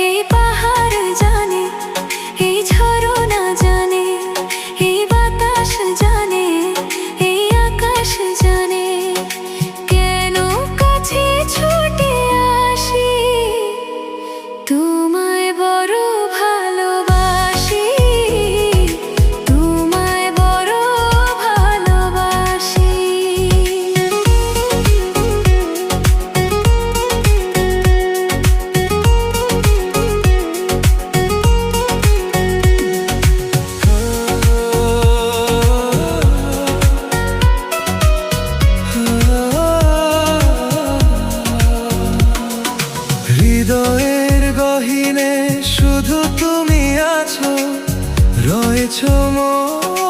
এই পাহাড় জানে, এই ঝরনা জানে, এই বাতাস জানে, এই আকাশ জানে, কেন কাছে ছুটে আসি, তোমায় বড় ভালোবাসি, তোমায় বড় ভালোবাসি। হৃদয়ের গহীনে শুধু তুমি আছো, রয়েছো মন